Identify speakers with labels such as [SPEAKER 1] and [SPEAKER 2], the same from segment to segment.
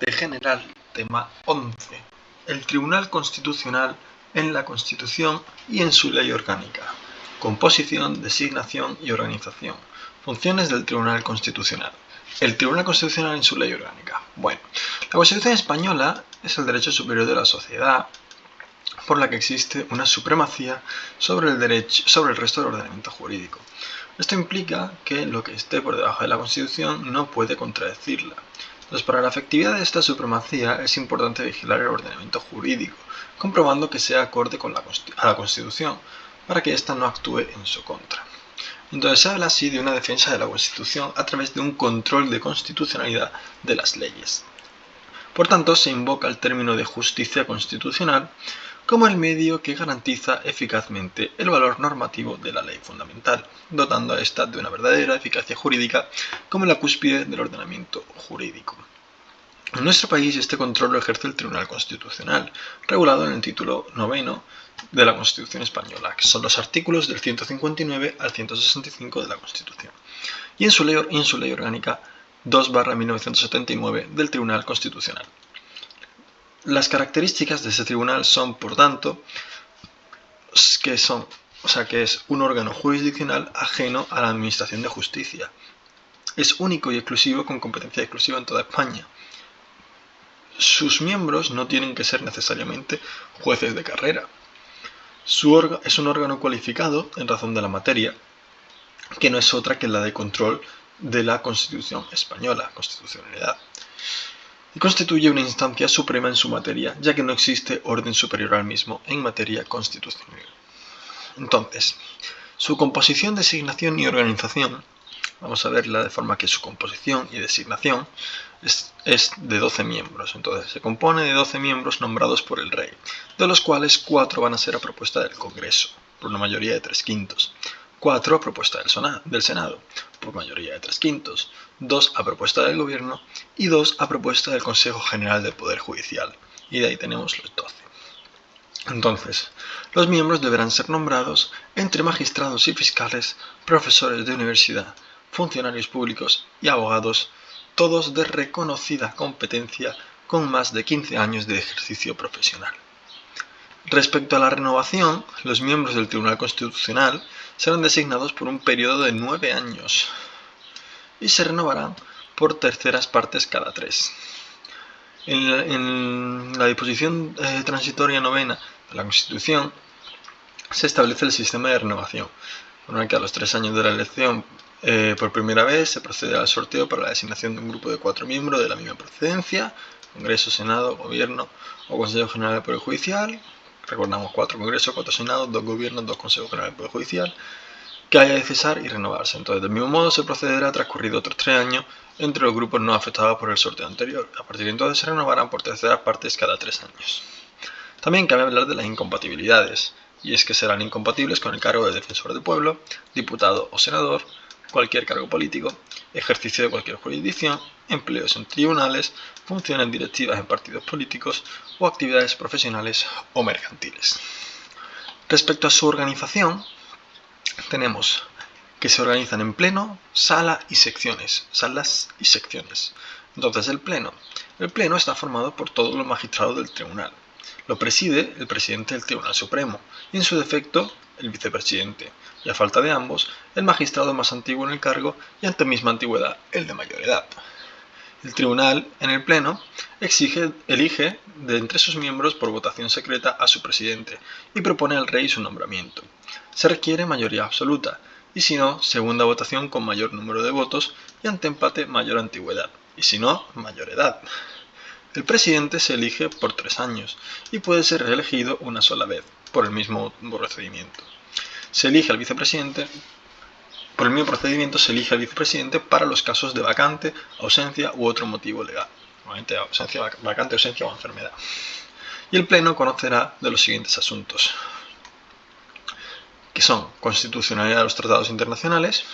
[SPEAKER 1] Debate general, tema 11. El Tribunal Constitucional en la Constitución y en su ley orgánica. Composición, designación y organización. Funciones del Tribunal Constitucional. El Tribunal Constitucional en su ley orgánica. Bueno, la Constitución española es el derecho superior de la sociedad, por la que existe una supremacía sobre el resto del ordenamiento jurídico. Esto implica que lo que esté por debajo de la Constitución no puede contradecirla. Entonces, para la efectividad de esta supremacía es importante vigilar el ordenamiento jurídico, comprobando que sea acorde a la Constitución, para que ésta no actúe en su contra. Entonces, se habla así de una defensa de la Constitución a través de un control de constitucionalidad de las leyes. Por tanto, se invoca el término de justicia constitucional como el medio que garantiza eficazmente el valor normativo de la ley fundamental, dotando a ésta de una verdadera eficacia jurídica como la cúspide del ordenamiento jurídico. En nuestro país este control lo ejerce el Tribunal Constitucional, regulado en el título 9 de la Constitución española, que son los artículos del 159 al 165 de la Constitución, y en su ley orgánica 2/1979 del Tribunal Constitucional. Las características de este tribunal son, por tanto, que es un órgano jurisdiccional ajeno a la administración de justicia. Es único y exclusivo, con competencia exclusiva en toda España. Sus miembros no tienen que ser necesariamente jueces de carrera. Es un órgano cualificado en razón de la materia, que no es otra que la de control de la Constitución española, constitucionalidad, y constituye una instancia suprema en su materia, ya que no existe orden superior al mismo en materia constitucional. Entonces, su composición, designación y organización, vamos a verla de forma que su composición y designación es de 12 miembros. Entonces, se compone de 12 miembros nombrados por el rey, de los cuales 4 van a ser a propuesta del Congreso, por una mayoría de 3/5. 4 a propuesta del Senado, por mayoría de 3/5, 2 a propuesta del Gobierno y 2 a propuesta del Consejo General del Poder Judicial. Y de ahí tenemos los 12. Entonces, los miembros deberán ser nombrados entre magistrados y fiscales, profesores de universidad, funcionarios públicos y abogados, todos de reconocida competencia con más de 15 años de ejercicio profesional. Respecto a la renovación, los miembros del Tribunal Constitucional serán designados por un periodo de 9 años y se renovarán por terceras partes cada 3. En la disposición transitoria 9ª de la Constitución se establece el sistema de renovación, por el que a los 3 años de la elección por primera vez se procede al sorteo para la designación de un grupo de 4 miembros de la misma procedencia: Congreso, Senado, Gobierno o Consejo General del Poder Judicial. Recordamos 4 congresos, 4 senados, 2 gobiernos, 2 consejos generales del Poder Judicial, que haya de cesar y renovarse. Entonces, del mismo modo se procederá transcurrido otros 3 años entre los grupos no afectados por el sorteo anterior. A partir de entonces se renovarán por terceras partes cada 3 años. También cabe hablar de las incompatibilidades, y es que serán incompatibles con el cargo de defensor del pueblo, diputado o senador, cualquier cargo político, ejercicio de cualquier jurisdicción, empleos en tribunales, funciones directivas en partidos políticos o actividades profesionales o mercantiles. Respecto a su organización, tenemos que se organizan en pleno, salas y secciones. Entonces, el pleno está formado por todos los magistrados del tribunal. Lo preside el presidente del Tribunal Supremo y, en su defecto, el vicepresidente, y a falta de ambos, el magistrado más antiguo en el cargo y, ante misma antigüedad, el de mayor edad. El tribunal, en el pleno, elige de entre sus miembros por votación secreta a su presidente y propone al rey su nombramiento. Se requiere mayoría absoluta, y si no, segunda votación con mayor número de votos y, ante empate, mayor antigüedad, y si no, mayor edad. El presidente se elige por 3 años y puede ser reelegido una sola vez, por el mismo procedimiento. Se elige al vicepresidente. Por el mismo procedimiento se elige al vicepresidente para los casos de vacante, ausencia u otro motivo legal. Normalmente vacante, ausencia o enfermedad. Y el pleno conocerá de los siguientes asuntos, que son constitucionalidad de los tratados internacionales,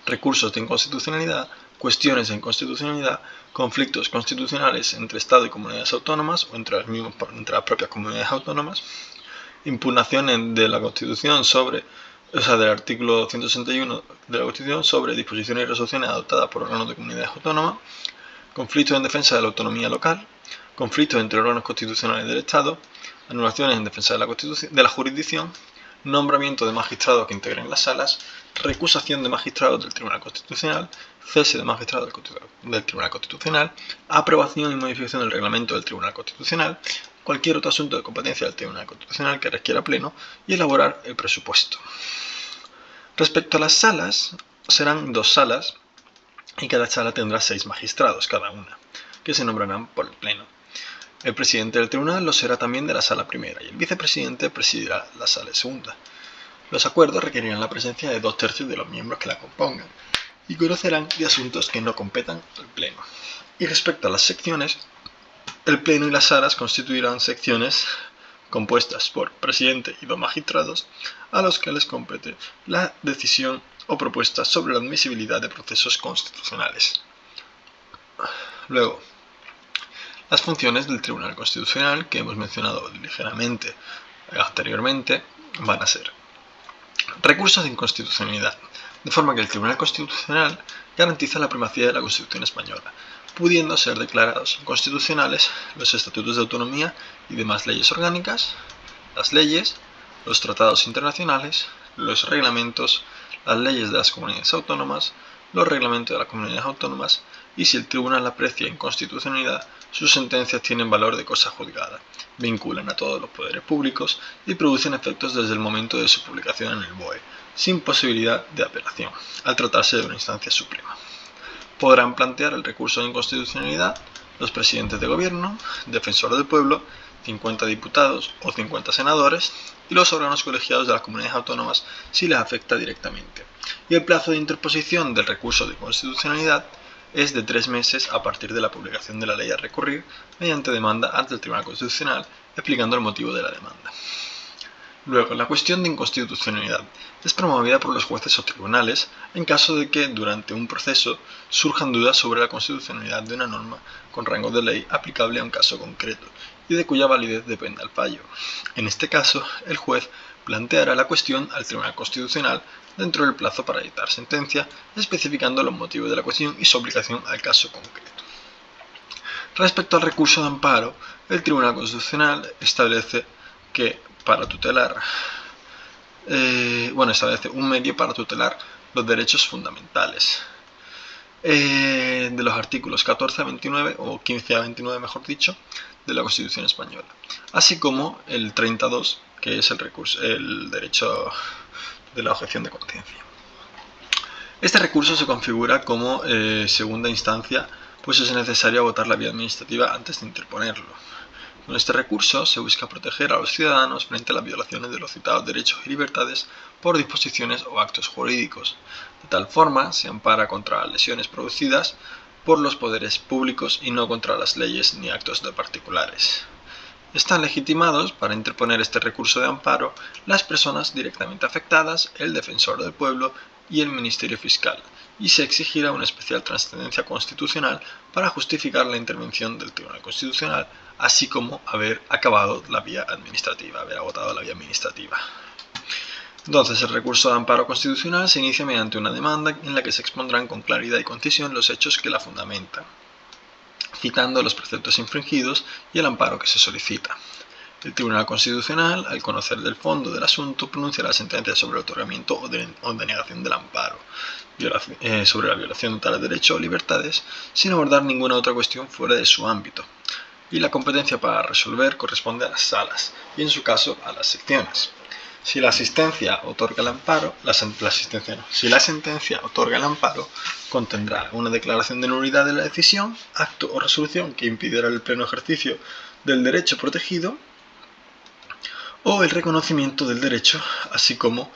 [SPEAKER 1] recursos de inconstitucionalidad, cuestiones de inconstitucionalidad, conflictos constitucionales entre Estado y comunidades autónomas o entre las propias comunidades autónomas, impugnaciones de la Constitución del artículo 161 de la Constitución sobre disposiciones y resoluciones adoptadas por órganos de comunidades autónomas, conflictos en defensa de la autonomía local, conflictos entre órganos constitucionales del Estado, anulaciones en defensa de la jurisdicción, nombramiento de magistrados que integren las salas, recusación de magistrados del Tribunal Constitucional, cese de magistrados del Tribunal Constitucional, aprobación y modificación del reglamento del Tribunal Constitucional, cualquier otro asunto de competencia del Tribunal Constitucional que requiera pleno y elaborar el presupuesto. Respecto a las salas, serán 2 salas y cada sala tendrá 6 magistrados cada una, que se nombrarán por el pleno. El presidente del tribunal lo será también de la sala primera y el vicepresidente presidirá la sala segunda. Los acuerdos requerirán la presencia de 2/3 de los miembros que la compongan y conocerán de asuntos que no competan al pleno. Y respecto a las secciones, el pleno y las salas constituirán secciones compuestas por presidente y 2 magistrados a los que les compete la decisión o propuesta sobre la admisibilidad de procesos constitucionales. Luego, las funciones del Tribunal Constitucional, que hemos mencionado ligeramente anteriormente, van a ser recursos de inconstitucionalidad, de forma que el Tribunal Constitucional garantiza la primacía de la Constitución española, pudiendo ser declarados inconstitucionales los estatutos de autonomía y demás leyes orgánicas, las leyes, los tratados internacionales, los reglamentos, las leyes de las comunidades autónomas, los reglamentos de las comunidades autónomas, y si el tribunal aprecia inconstitucionalidad, sus sentencias tienen valor de cosa juzgada, vinculan a todos los poderes públicos y producen efectos desde el momento de su publicación en el BOE, sin posibilidad de apelación, al tratarse de una instancia suprema. Podrán plantear el recurso de inconstitucionalidad los presidentes de gobierno, defensor del pueblo, 50 diputados o 50 senadores y los órganos colegiados de las comunidades autónomas si les afecta directamente. Y el plazo de interposición del recurso de inconstitucionalidad es de 3 meses a partir de la publicación de la ley a recurrir mediante demanda ante el Tribunal Constitucional, explicando el motivo de la demanda. Luego, la cuestión de inconstitucionalidad es promovida por los jueces o tribunales en caso de que durante un proceso surjan dudas sobre la constitucionalidad de una norma con rango de ley aplicable a un caso concreto y de cuya validez dependa el fallo. En este caso, el juez planteará la cuestión al Tribunal Constitucional dentro del plazo para dictar sentencia, especificando los motivos de la cuestión y su aplicación al caso concreto. Respecto al recurso de amparo, el Tribunal Constitucional establece que establece un medio para tutelar los derechos fundamentales de los artículos 14 a 29 o 15 a 29, mejor dicho, de la Constitución española, así como el 32, que es el derecho de la objeción de conciencia. Este recurso se configura como segunda instancia, pues es necesario agotar la vía administrativa antes de interponerlo. Con este recurso se busca proteger a los ciudadanos frente a las violaciones de los citados derechos y libertades por disposiciones o actos jurídicos. De tal forma, se ampara contra las lesiones producidas por los poderes públicos y no contra las leyes ni actos de particulares. Están legitimados para interponer este recurso de amparo las personas directamente afectadas, el defensor del pueblo y el Ministerio Fiscal, y se exigirá una especial trascendencia constitucional para justificar la intervención del Tribunal Constitucional, así como haber acabado la vía administrativa, haber agotado la vía administrativa. Entonces, el recurso de amparo constitucional se inicia mediante una demanda en la que se expondrán con claridad y concisión los hechos que la fundamentan, citando los preceptos infringidos y el amparo que se solicita. El Tribunal Constitucional, al conocer del fondo del asunto, pronunciará sentencia sobre el otorgamiento o denegación del amparo, sobre la violación de tales derechos o libertades, sin abordar ninguna otra cuestión fuera de su ámbito. Y la competencia para resolver corresponde a las salas, y en su caso a las secciones. Si la sentencia otorga el amparo, contendrá una declaración de nulidad de la decisión, acto o resolución que impidiera el pleno ejercicio del derecho protegido, o el reconocimiento del derecho, así como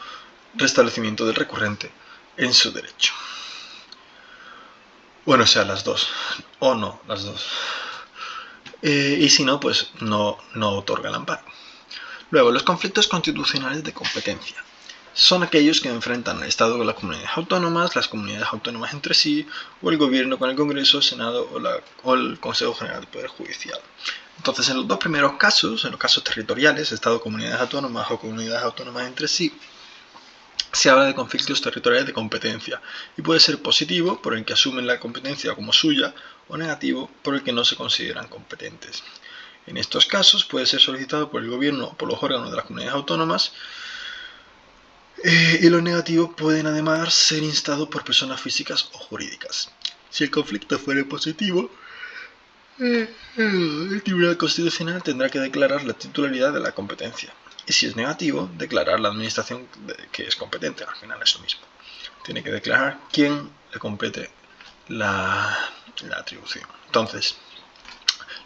[SPEAKER 1] restablecimiento del recurrente en su derecho. Bueno, o sea, las dos, o no, las dos. Y si no, pues no otorga el amparo. Luego, los conflictos constitucionales de competencia son aquellos que enfrentan al Estado con las comunidades autónomas entre sí, o el Gobierno con el Congreso, el Senado o el Consejo General del Poder Judicial. Entonces, en los dos primeros casos, en los casos territoriales, Estado, comunidades autónomas o comunidades autónomas entre sí, se habla de conflictos territoriales de competencia y puede ser positivo por el que asumen la competencia como suya o negativo por el que no se consideran competentes. En estos casos puede ser solicitado por el gobierno o por los órganos de las comunidades autónomas y los negativos pueden además ser instados por personas físicas o jurídicas. Si el conflicto fuera positivo, el Tribunal Constitucional tendrá que declarar la titularidad de la competencia. Y si es negativo, declarar la administración que es competente. Al final es lo mismo. Tiene que declarar quién le compete la atribución. Entonces,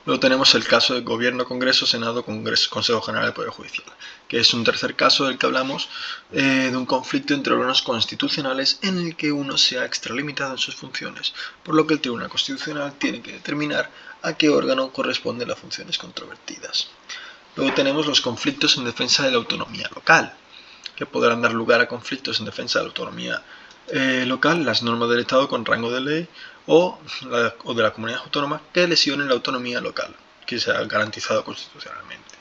[SPEAKER 1] luego tenemos el caso de Gobierno, Congreso, Senado, Consejo General del Poder Judicial, que es un tercer caso del que hablamos de un conflicto entre órganos constitucionales en el que uno se ha extralimitado en sus funciones, por lo que el Tribunal Constitucional tiene que determinar a qué órgano corresponden las funciones controvertidas. Luego tenemos los conflictos en defensa de la autonomía local, que podrán dar lugar a conflictos en defensa de la autonomía local, las normas del Estado con rango de ley o de la comunidad autónoma que lesionen la autonomía local, que se ha garantizado constitucionalmente.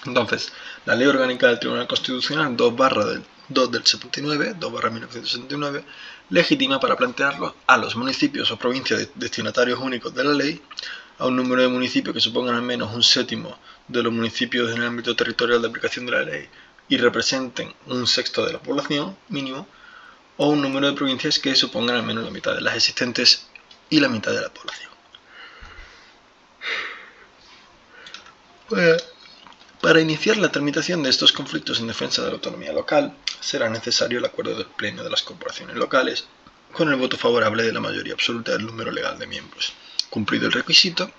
[SPEAKER 1] Entonces, la Ley Orgánica del Tribunal Constitucional 2/1979, legitima para plantearlo a los municipios o provincias destinatarios únicos de la ley, a un número de municipios que supongan al menos un séptimo de los municipios en el ámbito territorial de aplicación de la ley y representen un sexto de la población mínimo, o un número de provincias que supongan al menos la mitad de las existentes y la mitad de la población. Para iniciar la tramitación de estos conflictos en defensa de la autonomía local, será necesario el acuerdo del Pleno de las corporaciones locales, con el voto favorable de la mayoría absoluta del número legal de miembros. Cumplido el requisito,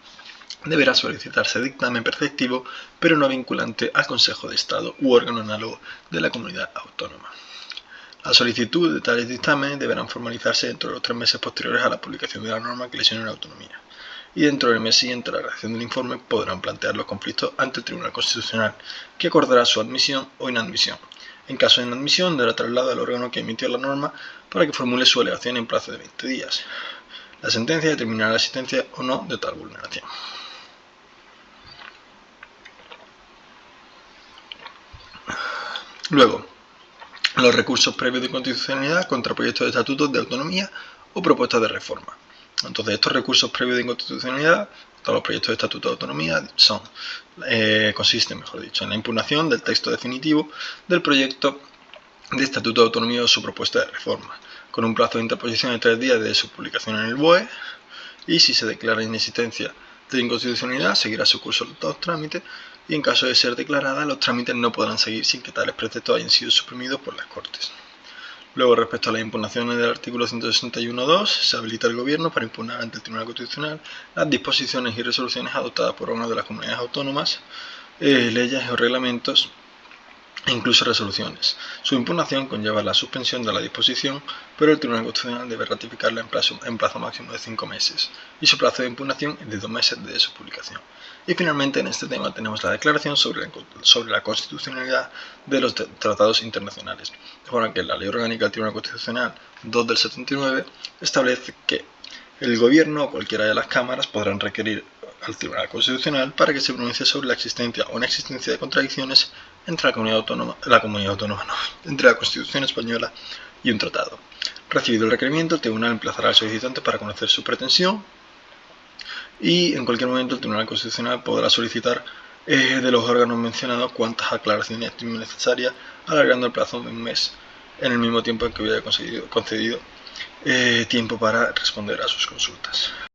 [SPEAKER 1] deberá solicitarse dictamen preceptivo, pero no vinculante, al Consejo de Estado u órgano análogo de la comunidad autónoma. La solicitud de tales dictámenes deberán formalizarse dentro de los 3 meses posteriores a la publicación de la norma que lesione la autonomía, y dentro del mes siguiente a la redacción del informe podrán plantear los conflictos ante el Tribunal Constitucional, que acordará su admisión o inadmisión. En caso de inadmisión, deberá trasladar al órgano que emitió la norma para que formule su alegación en plazo de 20 días. La sentencia determinará la existencia o no de tal vulneración. Luego, los recursos previos de inconstitucionalidad contra proyectos de estatutos de autonomía o propuestas de reforma. Entonces, estos recursos previos de inconstitucionalidad, todos los proyectos de estatuto de autonomía, consisten, en la impugnación del texto definitivo del proyecto de estatuto de autonomía o su propuesta de reforma, con un plazo de interposición de 3 días desde su publicación en el BOE, y si se declara inexistencia de inconstitucionalidad, seguirá su curso los trámites, y en caso de ser declarada, los trámites no podrán seguir sin que tales preceptos hayan sido suprimidos por las Cortes. Luego, respecto a las impugnaciones del artículo 161.2, se habilita al Gobierno para impugnar ante el Tribunal Constitucional las disposiciones y resoluciones adoptadas por órganos de las comunidades autónomas, leyes o reglamentos, e incluso resoluciones. Su impugnación conlleva la suspensión de la disposición, pero el Tribunal Constitucional debe ratificarla en plazo máximo de 5 meses, y su plazo de impugnación es de 2 meses desde su publicación. Y finalmente, en este tema tenemos la declaración sobre la constitucionalidad de los tratados internacionales, de forma que la Ley Orgánica del Tribunal Constitucional 2/79 establece que el Gobierno o cualquiera de las cámaras podrán requerir al Tribunal Constitucional para que se pronuncie sobre la existencia o inexistencia de contradicciones entre entre la Constitución española y un tratado. Recibido el requerimiento, el Tribunal emplazará al solicitante para conocer su pretensión, y en cualquier momento el Tribunal Constitucional podrá solicitar de los órganos mencionados cuantas aclaraciones estimen necesarias, alargando el plazo de un mes en el mismo tiempo en que hubiera concedido tiempo para responder a sus consultas.